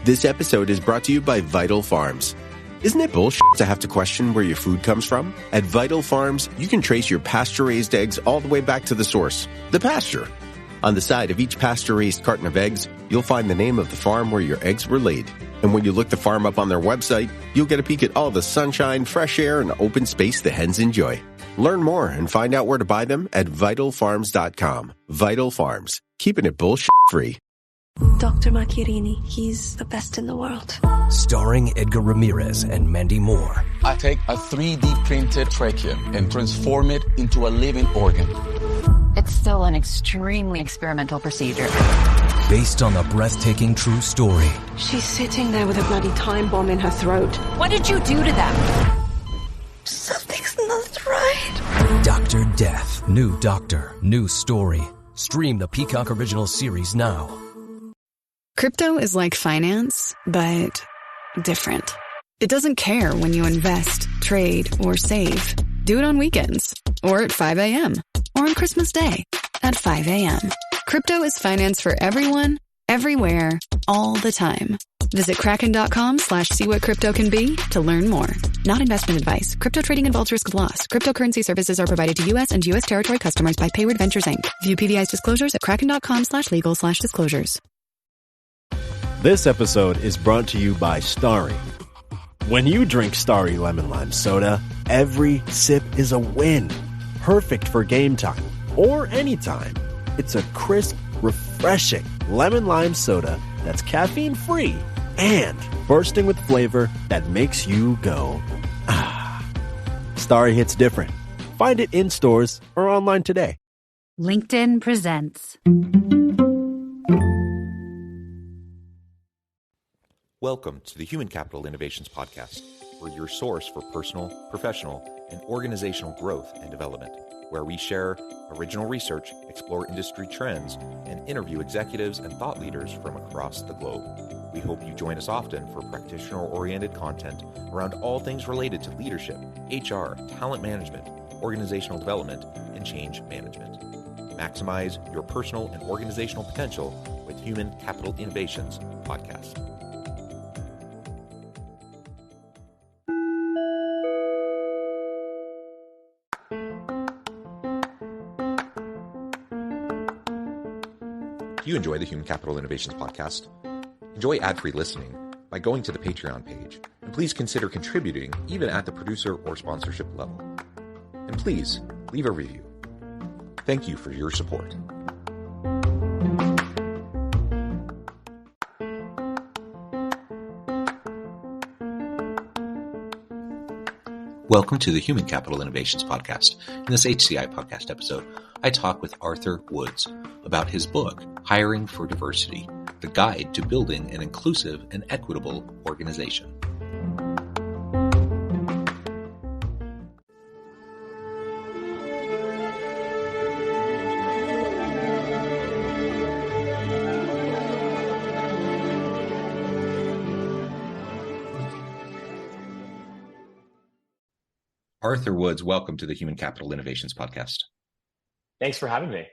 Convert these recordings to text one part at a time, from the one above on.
This episode is brought to you by Vital Farms. Isn't it bullshit to have to question where your food comes from? At Vital Farms, you can trace your pasture-raised eggs all the way back to the source, the pasture. On the side of each pasture-raised carton of eggs, you'll find the name of the farm where your eggs were laid. And when you look the farm up on their website, you'll get a peek at all the sunshine, fresh air, and open space the hens enjoy. Learn more and find out where to buy them at vitalfarms.com. Vital Farms, keeping it bullshit-free. Dr. Macchiarini, he's the best in the world. Starring Edgar Ramirez and Mandy Moore. I take a 3D printed trachea and transform it into a living organ. It's still an extremely experimental procedure. Based on a breathtaking true story. She's sitting there with a bloody time bomb in her throat. What did you do to them? Something's not right. Dr. Death. New Doctor. New story. Stream the Peacock Original series now. Crypto is like finance, but different. It doesn't care when you invest, trade, or save. Do it on weekends, or at 5 a.m., or on Christmas Day at 5 a.m. Crypto is finance for everyone, everywhere, all the time. Visit Kraken.com/see what crypto can be to learn more. Not investment advice. Crypto trading involves risk of loss. Cryptocurrency services are provided to U.S. and U.S. territory customers by Payward Ventures, Inc. View PVI's disclosures at Kraken.com/legal/disclosures. This episode is brought to you by Starry. When you drink Starry Lemon Lime Soda, every sip is a win. Perfect for game time or anytime. It's a crisp, refreshing lemon lime soda that's caffeine-free and bursting with flavor that makes you go, ah. Starry hits different. Find it in stores or online today. LinkedIn presents. Welcome to the Human Capital Innovations Podcast. We're your source for personal, professional, and organizational growth and development, where we share original research, explore industry trends, and interview executives and thought leaders from across the globe. We hope you join us often for practitioner-oriented content around all things related to leadership, HR, talent management, organizational development, and change management. Maximize your personal and organizational potential with Human Capital Innovations Podcast. If you enjoy the Human Capital Innovations Podcast, enjoy ad-free listening by going to the Patreon page, and please consider contributing even at the producer or sponsorship level. And please leave a review. Thank you for your support. Welcome to the Human Capital Innovations Podcast. In this HCI podcast episode, I talk with Arthur Woods about his book, Hiring for Diversity, the Guide to Building an Inclusive and Equitable Organization. Arthur Woods, welcome to the Human Capital Innovations Podcast. Thanks for having me.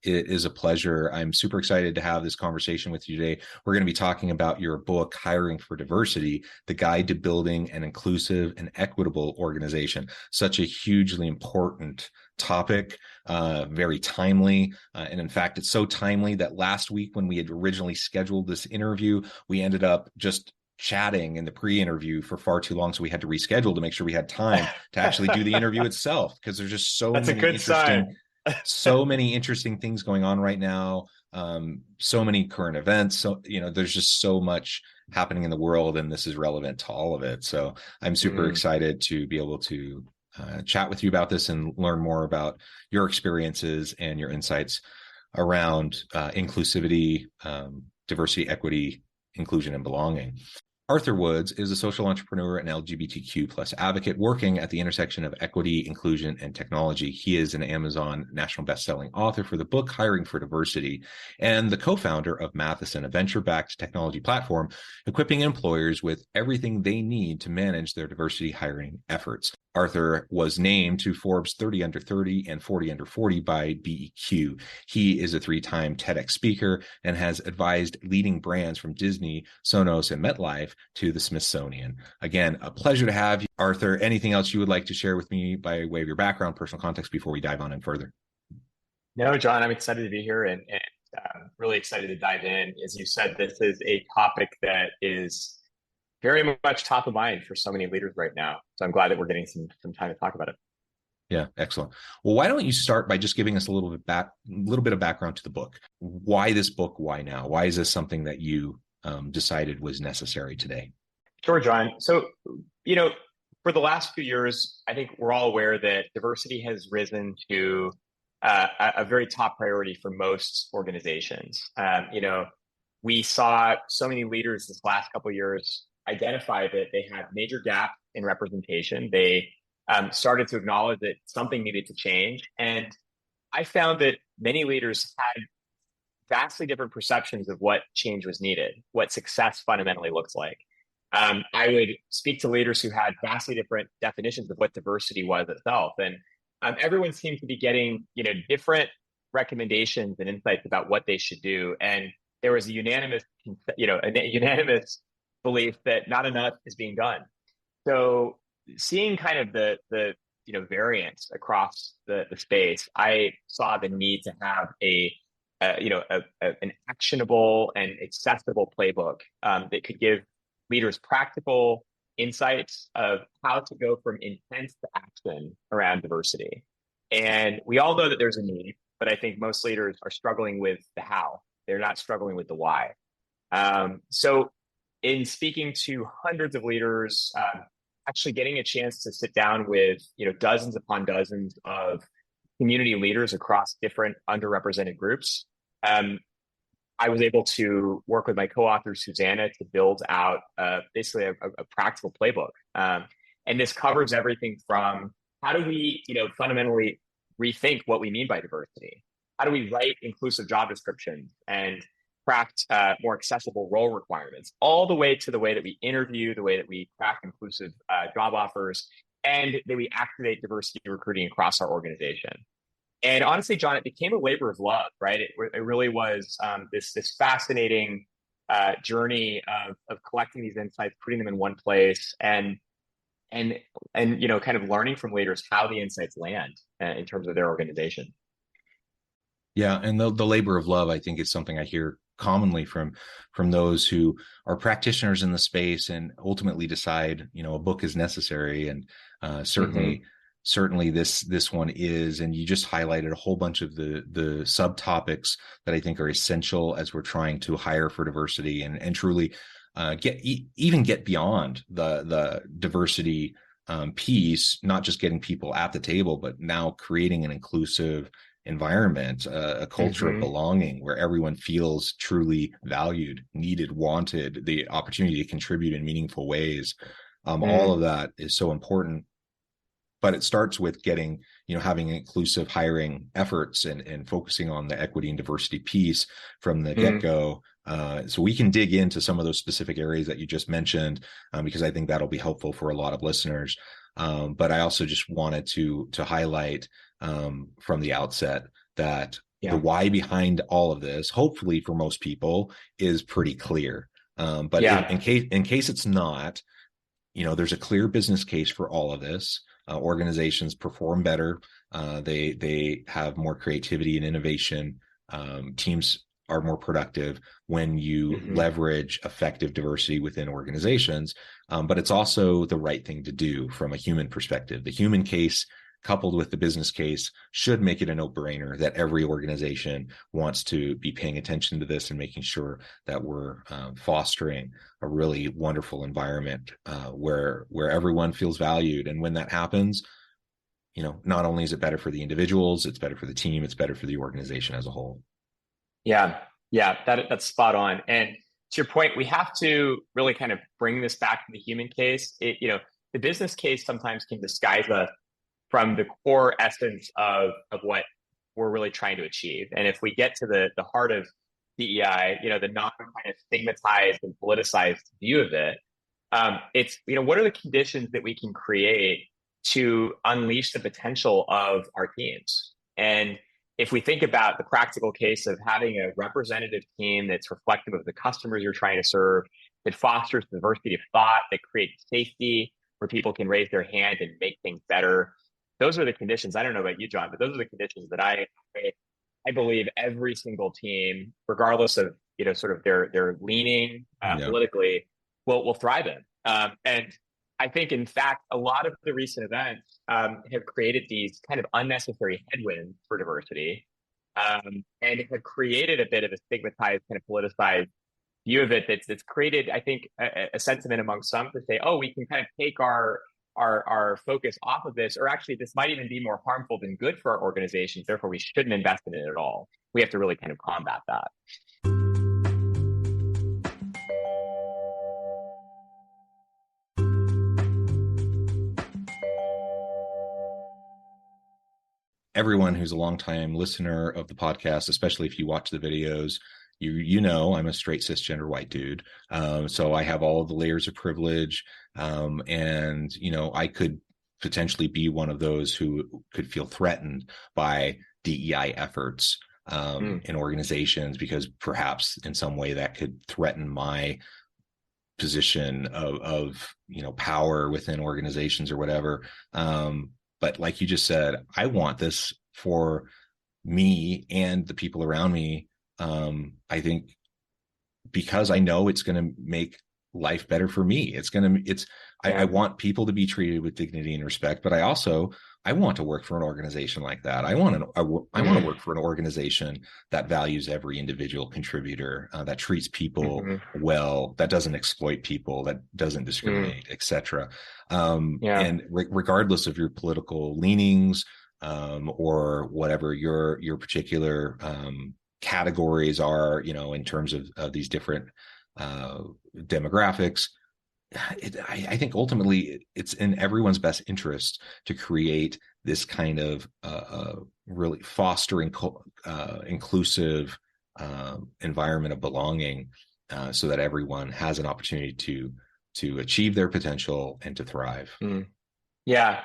It is a pleasure. I'm super excited to have this conversation with you today. We're going to be talking about your book, Hiring for Diversity, the Guide to Building an Inclusive and Equitable Organization. Such a hugely important topic, very timely. And in fact, it's so timely that last week when we had originally scheduled this interview, we ended up just chatting in the pre-interview for far too long. So we had to reschedule to make sure we had time to actually do the interview itself, because there's just so many interesting things going on right now. So many current events. So, there's just so much happening in the world, and this is relevant to all of it. So I'm super excited to be able to chat with you about this and learn more about your experiences and your insights around inclusivity, diversity, equity, inclusion, and belonging. Arthur Woods is a social entrepreneur and LGBTQ plus advocate working at the intersection of equity, inclusion, and technology. He is an Amazon national bestselling author for the book Hiring for Diversity and the co-founder of Matheson, a venture-backed technology platform equipping employers with everything they need to manage their diversity hiring efforts. Arthur was named to Forbes 30 Under 30 and 40 Under 40 by BEQ. He is a 3-time TEDx speaker and has advised leading brands from Disney, Sonos, and MetLife to the Smithsonian. Again, a pleasure to have you, Arthur. Anything else you would like to share with me by way of your background, personal context before we dive on in further? No, John, I'm excited to be here and really excited to dive in. As you said, this is a topic that is very much top of mind for so many leaders right now. So I'm glad that we're getting some time to talk about it. Yeah, excellent. Well, why don't you start by just giving us a little bit of background to the book? Why this book? Why now? Why is this something that you decided was necessary today? Sure, John. So, for the last few years, I think we're all aware that diversity has risen to a very top priority for most organizations. We saw so many leaders this last couple of years identify that they had major gaps in representation. They started to acknowledge that something needed to change. And I found that many leaders had vastly different perceptions of what change was needed, what success fundamentally looks like. I would speak to leaders who had vastly different definitions of what diversity was itself. And everyone seemed to be getting, different recommendations and insights about what they should do. And there was a unanimous belief that not enough is being done. So seeing kind of the variance across the space, I saw the need to have an actionable and accessible playbook that could give leaders practical insights of how to go from intent to action around diversity. And we all know that there's a need, but I think most leaders are struggling with the how. They're not struggling with the why. So in speaking to hundreds of leaders, actually getting a chance to sit down with, dozens upon dozens of community leaders across different underrepresented groups, I was able to work with my co-author, Susanna, to build out basically a practical playbook. And this covers everything from how do we, fundamentally rethink what we mean by diversity? How do we write inclusive job descriptions and craft more accessible role requirements, all the way to the way that we interview, the way that we craft inclusive job offers, and that we activate diversity recruiting across our organization. And honestly, John, it became a labor of love, right? It really was this fascinating journey of collecting these insights, putting them in one place, and kind of learning from leaders how the insights land in terms of their organization. Yeah, and the labor of love, I think, is something I hear commonly from those who are practitioners in the space and ultimately decide, a book is necessary, and certainly this one is. And you just highlighted a whole bunch of the subtopics that I think are essential as we're trying to hire for diversity and truly get beyond the diversity piece, not just getting people at the table, but now creating an inclusive environment, a culture of belonging where everyone feels truly valued, needed, wanted, the opportunity to contribute in meaningful ways. All of that is so important. But it starts with getting, having inclusive hiring efforts and focusing on the equity and diversity piece from the get-go. So we can dig into some of those specific areas that you just mentioned, because I think that'll be helpful for a lot of listeners. But I also just wanted to highlight from the outset that the why behind all of this, hopefully for most people, is pretty clear. But in case it's not, there's a clear business case for all of this. Organizations perform better. They have more creativity and innovation. Teams are more productive when you leverage effective diversity within organizations. But it's also the right thing to do from a human perspective. The human case coupled with the business case should make it a no-brainer that every organization wants to be paying attention to this and making sure that we're fostering a really wonderful environment where everyone feels valued. And when that happens, not only is it better for the individuals, it's better for the team, it's better for the organization as a whole. Yeah, that's spot on. And to your point, we have to really kind of bring this back to the human case. The business case sometimes can disguise us from the core essence of what we're really trying to achieve. And if we get to the heart of DEI, the non kind of stigmatized and politicized view of it, it's, what are the conditions that we can create to unleash the potential of our teams. And if we think about the practical case of having a representative team that's reflective of the customers you're trying to serve, that fosters diversity of thought, that creates safety where people can raise their hand and make things better, those are the conditions. I don't know about you, John, but those are the conditions that I believe every single team, regardless of sort of their leaning politically, will thrive in. And I think, in fact, a lot of the recent events have created these kind of unnecessary headwinds for diversity, and have created a bit of a stigmatized, kind of politicized view of it that's created, I think, a sentiment among some to say, oh, we can kind of take our focus off of this, or actually this might even be more harmful than good for our organizations, therefore we shouldn't invest in it at all. We have to really kind of combat that. Everyone who's a longtime listener of the podcast, especially if you watch the videos, you know I'm a straight cisgender white dude. So I have all of the layers of privilege, and I could potentially be one of those who could feel threatened by DEI efforts in organizations, because perhaps in some way that could threaten my position of power within organizations or whatever. But like you just said, I want this for me and the people around me. I think because I know it's going to make life better for me. I want people to be treated with dignity and respect, but I want to work for an organization like that. I want to work for an organization that values every individual contributor, that treats people well, that doesn't exploit people, that doesn't discriminate, etc. And regardless of your political leanings, or whatever your particular categories are, in terms of these different demographics, I think ultimately it's in everyone's best interest to create this kind of really fostering inclusive environment of belonging, so that everyone has an opportunity to achieve their potential and to thrive. Yeah,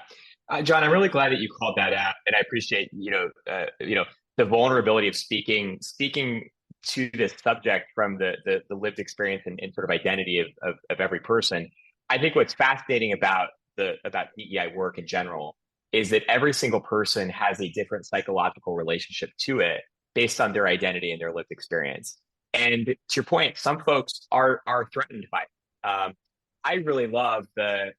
John, I'm really glad that you called that out, and I appreciate the vulnerability of speaking to this subject from the lived experience and sort of identity of every person. I think what's fascinating about DEI work in general is that every single person has a different psychological relationship to it based on their identity and their lived experience. And to your point, some folks are threatened by it. I really love the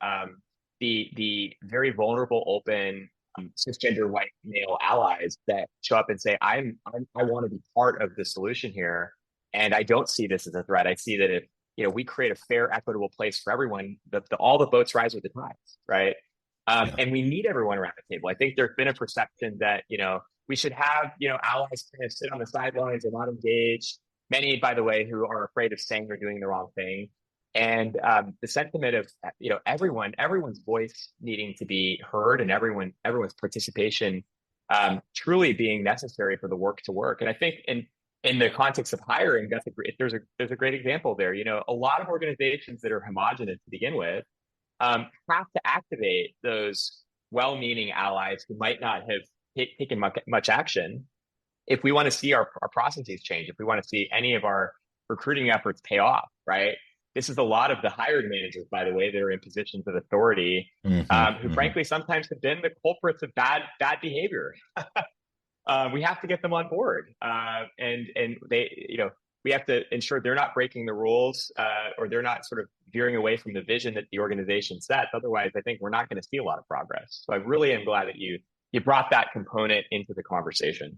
very vulnerable, open, cisgender white male allies that show up and say, I want to be part of the solution here, and I don't see this as a threat. I see that if we create a fair, equitable place for everyone, all the boats rise with the tides, right? And we need everyone around the table. I think there's been a perception that we should have allies kind of sit on the sidelines and not engage. Many, by the way, who are afraid of saying or doing the wrong thing. And the sentiment of everyone's voice needing to be heard, and everyone's participation truly being necessary for the work to work. And I think in the context of hiring, there's a great example there. A lot of organizations that are homogenous to begin with have to activate those well-meaning allies who might not have taken much action. If we want to see our processes change, if we want to see any of our recruiting efforts pay off, right? This is a lot of the hiring managers, by the way, that are in positions of authority, who frankly sometimes have been the culprits of bad behavior. We have to get them on board, and they, we have to ensure they're not breaking the rules, or they're not sort of veering away from the vision that the organization sets. Otherwise, I think we're not going to see a lot of progress. So I really am glad that you brought that component into the conversation.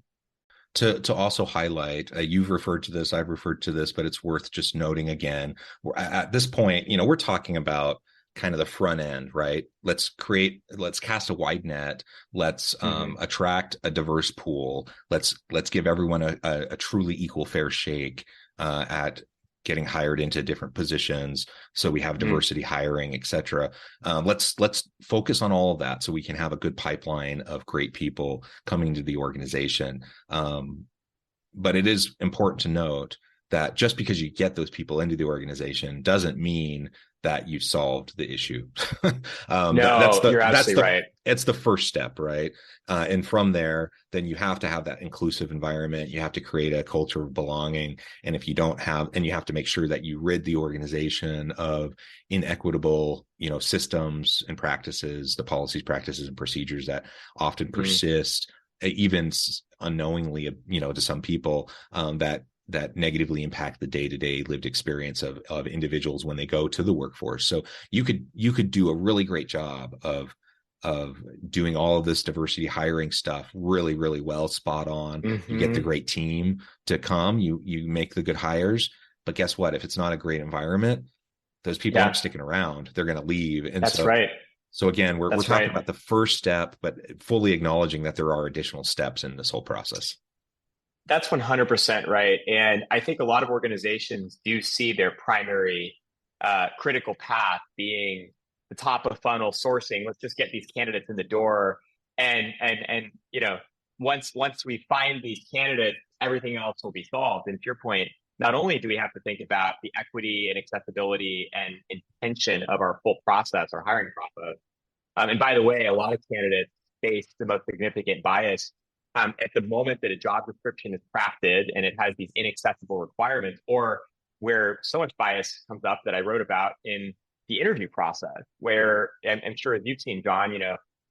To also highlight, you've referred to this, I've referred to this, but it's worth just noting again. At this point, we're talking about kind of the front end, right? Let's cast a wide net. Let's attract a diverse pool. Let's give everyone a truly equal, fair shake at getting hired into different positions, so we have diversity hiring, et cetera. Let's focus on all of that so we can have a good pipeline of great people coming to the organization. But it is important to note that just because you get those people into the organization doesn't mean that you've solved the issue. You're absolutely right. It's the first step, right? And from there, then you have to have that inclusive environment. You have to create a culture of belonging. And if you don't have, and you have to make sure that you rid the organization of inequitable, systems and practices, the policies, practices, and procedures that often persist, even unknowingly, to some people, that negatively impact the day-to-day lived experience of individuals when they go to the workforce. So you could do a really great job of doing all of this diversity hiring stuff really, really well, spot on. You get the great team to come, you make the good hires, but guess what? If it's not a great environment, those people aren't sticking around. They're going to leave. And that's right. So again, we're talking about the first step, but fully acknowledging that there are additional steps in this whole process. That's 100% right. And I think a lot of organizations do see their primary critical path being the top of funnel sourcing. Let's just get these candidates in the door. And once we find these candidates, everything else will be solved. And to your point, not only do we have to think about the equity and accessibility and intention of our full process, our hiring process. And by the way, a lot of candidates face the most significant bias at the moment that a job description is crafted and it has these inaccessible requirements, or where so much bias comes up that I wrote about in the interview process, where I'm sure as you've seen, John,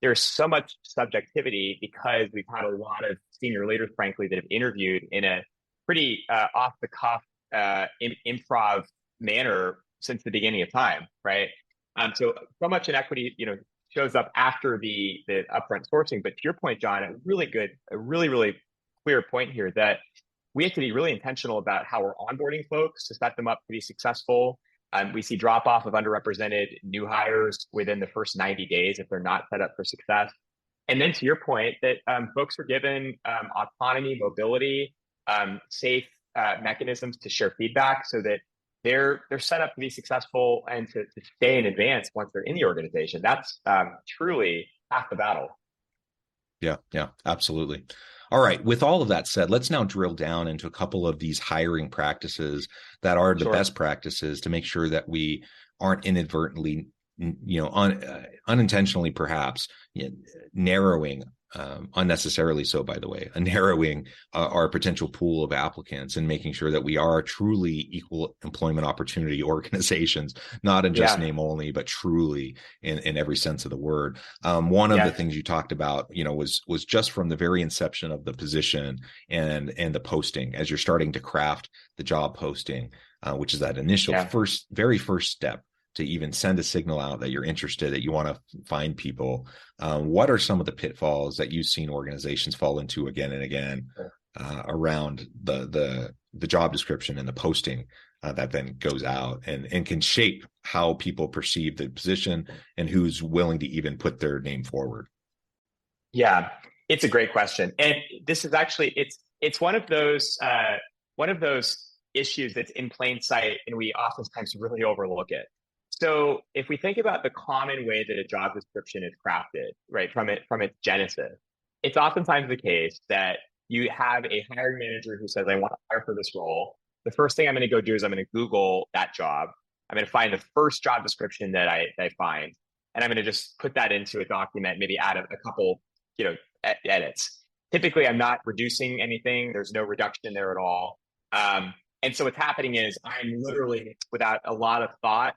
there's so much subjectivity because we've had a lot of senior leaders, frankly, that have interviewed in a pretty off the cuff improv manner since the beginning of time, right? So much inequity, shows up after the upfront sourcing. But to your point, John, a really clear point here that we have to be really intentional about how we're onboarding folks to set them up to be successful. We see drop off of underrepresented new hires within the first 90 days if they're not set up for success. And then to your point that folks are given autonomy, mobility, safe mechanisms to share feedback so that they're set up to be successful and to stay in advance once they're in the organization. That's truly half the battle. Yeah, absolutely. All right. With all of that said, let's now drill down into a couple of these hiring practices that are the best practices to make sure that we aren't inadvertently, unintentionally perhaps narrowing, unnecessarily so, by the way, narrowing our potential pool of applicants and making sure that we are truly equal employment opportunity organizations, not in just name only, but truly in every sense of the word. One of the things you talked about, was just from the very inception of the position and the posting, as you're starting to craft the job posting, which is that initial very first step to even send a signal out that you're interested, that you want to find people. What are some of the pitfalls that you've seen organizations fall into again and again around the job description and the posting that then goes out and can shape how people perceive the position and who's willing to even put their name forward? Yeah, it's a great question. And this is actually, it's one of those issues that's in plain sight and we oftentimes really overlook it. So if we think about the common way that a job description is crafted, right, from its genesis, it's oftentimes the case that you have a hiring manager who says, I want to hire for this role. The first thing I'm going to go do is I'm going to Google that job. I'm going to find the first job description that I find, and I'm going to just put that into a document, maybe add a couple, edits. Typically, I'm not reducing anything. There's no reduction there at all. And so what's happening is I'm literally, without a lot of thought,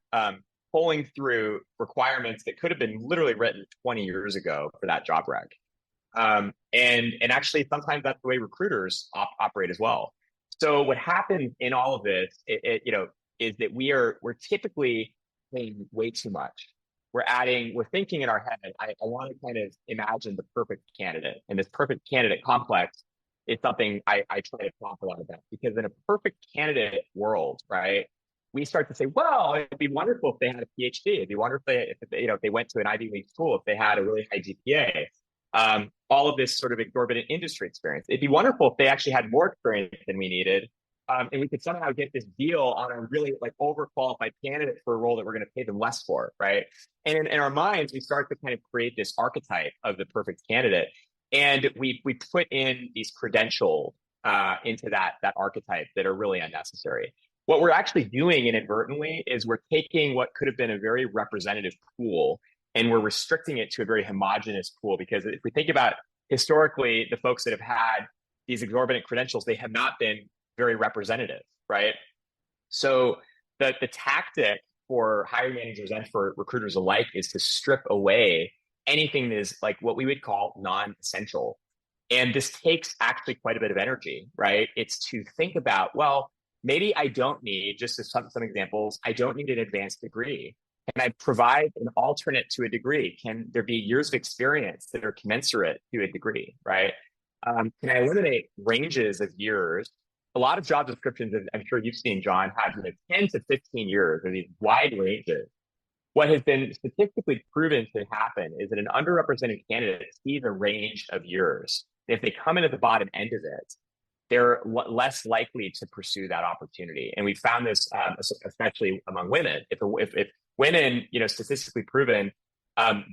pulling through requirements that could have been literally written 20 years ago for that job rec. And actually, sometimes that's the way recruiters operate as well. So what happens in all of this, is that we're typically paying way too much. We're thinking in our head, I want to kind of imagine the perfect candidate, and this perfect candidate complex is something I try to talk a lot about, because in a perfect candidate world, right, we start to say, well, it'd be wonderful if they had a PhD. It'd be wonderful if they went to an Ivy League school, if they had a really high GPA, all of this sort of exorbitant industry experience. It'd be wonderful if they actually had more experience than we needed. And we could somehow get this deal on a really overqualified candidate for a role that we're going to pay them less for, right? And in our minds, we start to kind of create this archetype of the perfect candidate. And we put in these credentials into that archetype that are really unnecessary. What we're actually doing inadvertently is we're taking what could have been a very representative pool and we're restricting it to a very homogenous pool. Because if we think about historically, the folks that have had these exorbitant credentials, they have not been very representative, right? So the tactic for hiring managers and for recruiters alike is to strip away anything that is like what we would call non-essential. And this takes actually quite a bit of energy, right? It's to think about, well, maybe I don't need, just as some examples, I don't need an advanced degree. Can I provide an alternate to a degree? Can there be years of experience that are commensurate to a degree, right? Can I eliminate ranges of years? A lot of job descriptions, as I'm sure you've seen, John, have 10 to 15 years or these wide ranges. What has been statistically proven to happen is that an underrepresented candidate sees a range of years. If they come in at the bottom end of it, they're less likely to pursue that opportunity. And we found this especially among women. If women, statistically proven,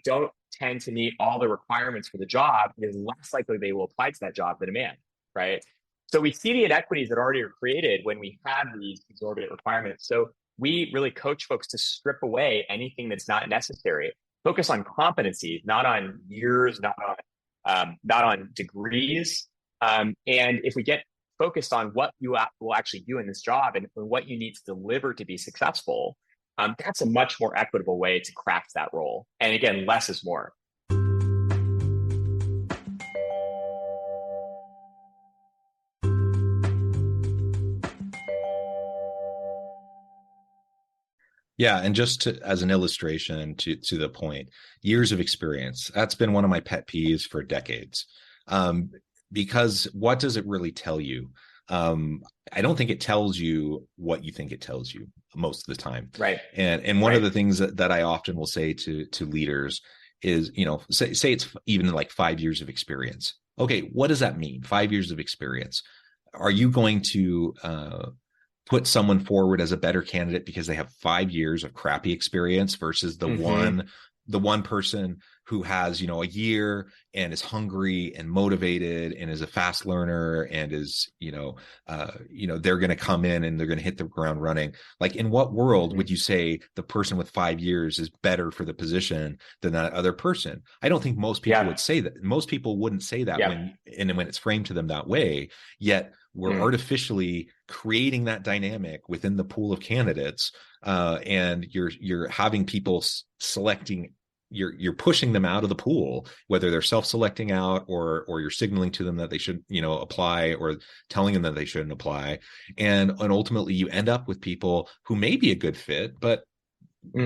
don't tend to meet all the requirements for the job, it is less likely they will apply to that job than a man, right? So we see the inequities that already are created when we have these exorbitant requirements. So we really coach folks to strip away anything that's not necessary. Focus on competencies, not on years, not on degrees. And if we get focused on what you will actually do in this job and what you need to deliver to be successful, that's a much more equitable way to craft that role. And again, less is more. Yeah, and just as an illustration to the point, years of experience, that's been one of my pet peeves for decades. Because what does it really tell you? I don't think it tells you what you think it tells you most of the time. Right. And one of the things that I often will say to leaders is, say it's even like 5 years of experience. Okay, what does that mean? 5 years of experience. Are you going to put someone forward as a better candidate because they have 5 years of crappy experience versus the one person who has, a year and is hungry and motivated and is a fast learner and is, they're going to come in and they're going to hit the ground running. Like, in what world would you say the person with 5 years is better for the position than that other person? I don't think most people would say that. Most people wouldn't say that when it's framed to them that way. Yet we're artificially creating that dynamic within the pool of candidates, and you're having people selecting. You're pushing them out of the pool, whether they're self-selecting out or you're signaling to them that they should, apply, or telling them that they shouldn't apply. And ultimately you end up with people who may be a good fit, but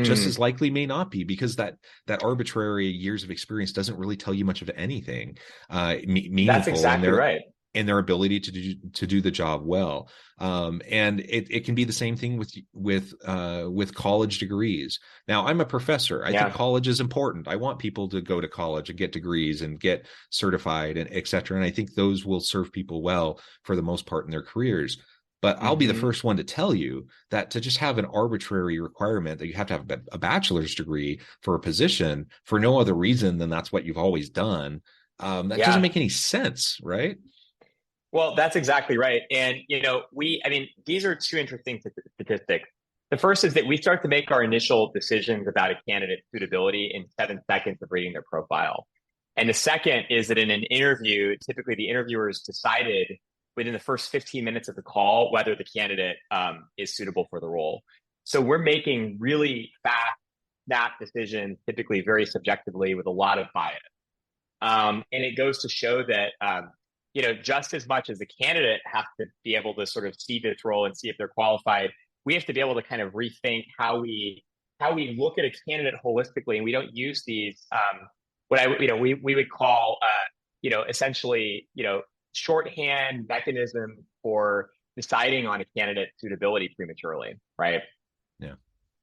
just as likely may not be, because that arbitrary years of experience doesn't really tell you much of anything meaningful. That's exactly right. And their ability to do the job well. And it can be the same thing with college degrees. Now, I'm a professor. I think college is important. I want people to go to college and get degrees and get certified and et cetera. And I think those will serve people well for the most part in their careers. But I'll be the first one to tell you that to just have an arbitrary requirement that you have to have a bachelor's degree for a position for no other reason than that's what you've always done, that doesn't make any sense, right? Well, that's exactly right. And, these are two interesting statistics. The first is that we start to make our initial decisions about a candidate's suitability in 7 seconds of reading their profile. And the second is that in an interview, typically the interviewers decided within the first 15 minutes of the call whether the candidate is suitable for the role. So we're making really fast, snap decisions, typically very subjectively with a lot of bias. And it goes to show that just as much as the candidate has to be able to sort of see this role and see if they're qualified, we have to be able to kind of rethink how we look at a candidate holistically, and we don't use these we would call essentially shorthand mechanism for deciding on a candidate suitability prematurely, right?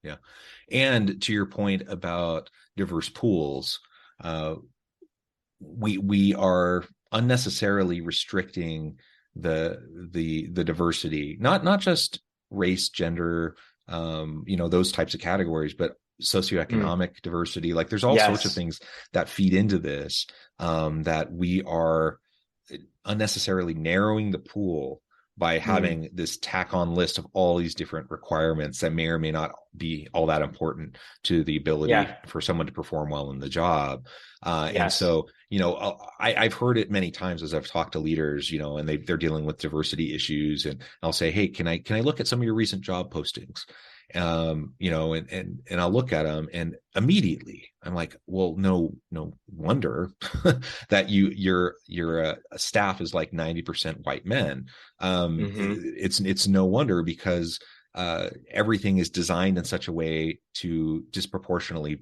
Yeah. And to your point about diverse pools, we are unnecessarily restricting the diversity, not just race, gender, those types of categories, but socioeconomic diversity. Like, there's all sorts of things that feed into this, that we are unnecessarily narrowing the pool by having this tack on list of all these different requirements that may or may not be all that important to the ability for someone to perform well in the job. And so, I've heard it many times as I've talked to leaders, and they're dealing with diversity issues, and I'll say, hey, can I look at some of your recent job postings? And I'll look at them, and immediately I'm like, well, no wonder that your staff is like 90% white men. It's no wonder, because everything is designed in such a way to disproportionately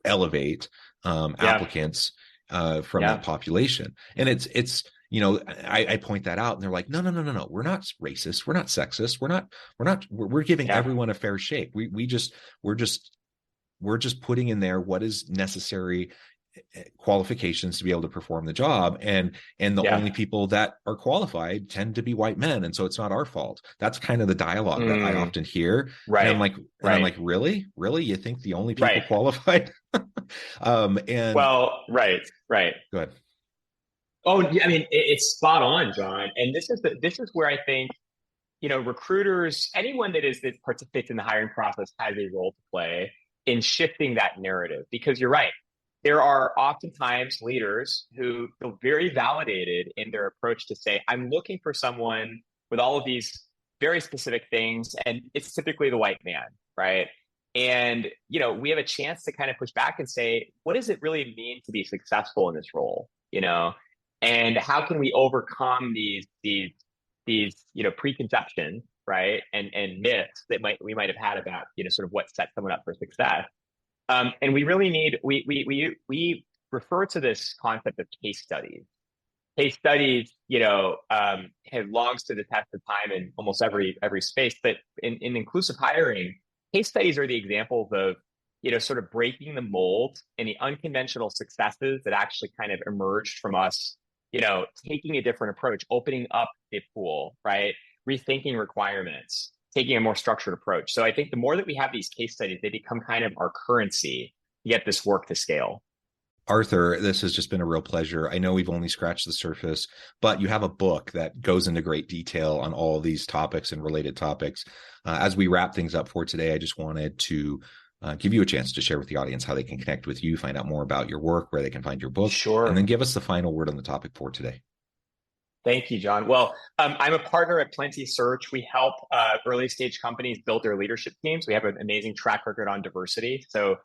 elevate applicants from that population. And it's I point that out, and they're like, no, we're not racist, we're not sexist, we're giving everyone a fair shake. We're just putting in there what is necessary qualifications to be able to perform the job, and the only people that are qualified tend to be white men, and so it's not our fault. That's kind of the dialogue that I often hear. And I'm like, really, you think the only people qualified? And well, right. Go ahead. Oh, yeah, I mean, it's spot on, John. And this is where I think, recruiters, anyone that participates in the hiring process has a role to play in shifting that narrative. Because you're right, there are oftentimes leaders who feel very validated in their approach to say, I'm looking for someone with all of these very specific things, and it's typically the white man, right? And, we have a chance to kind of push back and say, what does it really mean to be successful in this role? And how can we overcome these preconceptions, right, and myths that we might have had about sort of what sets someone up for success. And we really need we refer to this concept of case studies. Case studies, have long stood the test of time in almost every space. But in inclusive hiring, case studies are the examples of sort of breaking the mold and the unconventional successes that actually kind of emerged from us. Taking a different approach, opening up a pool, right? Rethinking requirements, taking a more structured approach. So I think the more that we have these case studies, they become kind of our currency to get this work to scale. Arthur, this has just been a real pleasure. I know we've only scratched the surface, but you have a book that goes into great detail on all of these topics and related topics. As we wrap things up for today, I just wanted to give you a chance to share with the audience how they can connect with you, find out more about your work, where they can find your book, and then give us the final word on the topic for today. Thank you, John. Well, I'm a partner at Plenty Search. We help early stage companies build their leadership teams. We have an amazing track record on diversity. So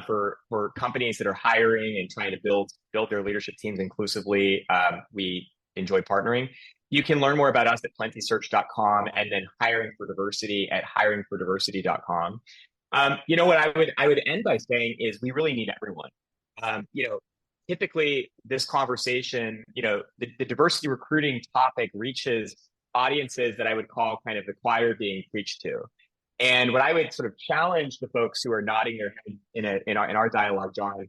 for companies that are hiring and trying to build their leadership teams inclusively, we enjoy partnering. You can learn more about us at plentysearch.com, and then hiring for diversity at hiringfordiversity.com. What I would end by saying is we really need everyone. Typically this conversation, the diversity recruiting topic reaches audiences that I would call kind of the choir being preached to. And what I would sort of challenge the folks who are nodding their head in our dialogue, John,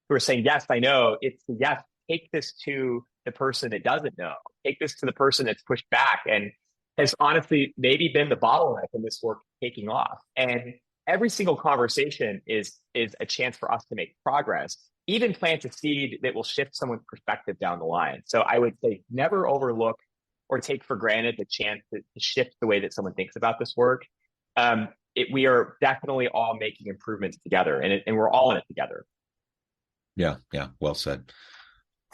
who are saying, yes, I know, it's yes, take this to the person that doesn't know. Take this to the person that's pushed back and has honestly maybe been the bottleneck in this work taking off. And every single conversation is a chance for us to make progress, even plant a seed that will shift someone's perspective down the line. So I would say never overlook or take for granted the chance to shift the way that someone thinks about this work. We are definitely all making improvements together, and we're all in it together. Yeah. Well said.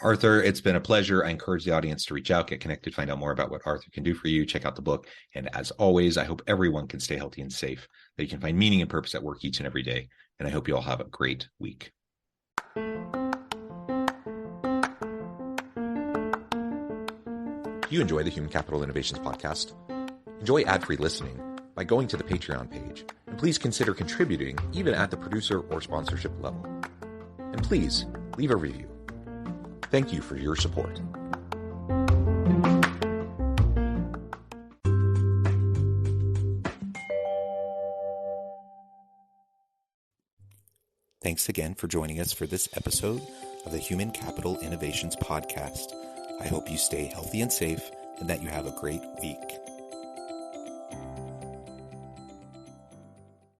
Arthur, it's been a pleasure. I encourage the audience to reach out, get connected, find out more about what Arthur can do for you. Check out the book. And as always, I hope everyone can stay healthy and safe, that you can find meaning and purpose at work each and every day. And I hope you all have a great week. Do you enjoy the Human Capital Innovations podcast? Enjoy ad-free listening by going to the Patreon page. And please consider contributing even at the producer or sponsorship level. And please leave a review. Thank you for your support. Thanks again for joining us for this episode of the Human Capital Innovations podcast. I hope you stay healthy and safe, and that you have a great week.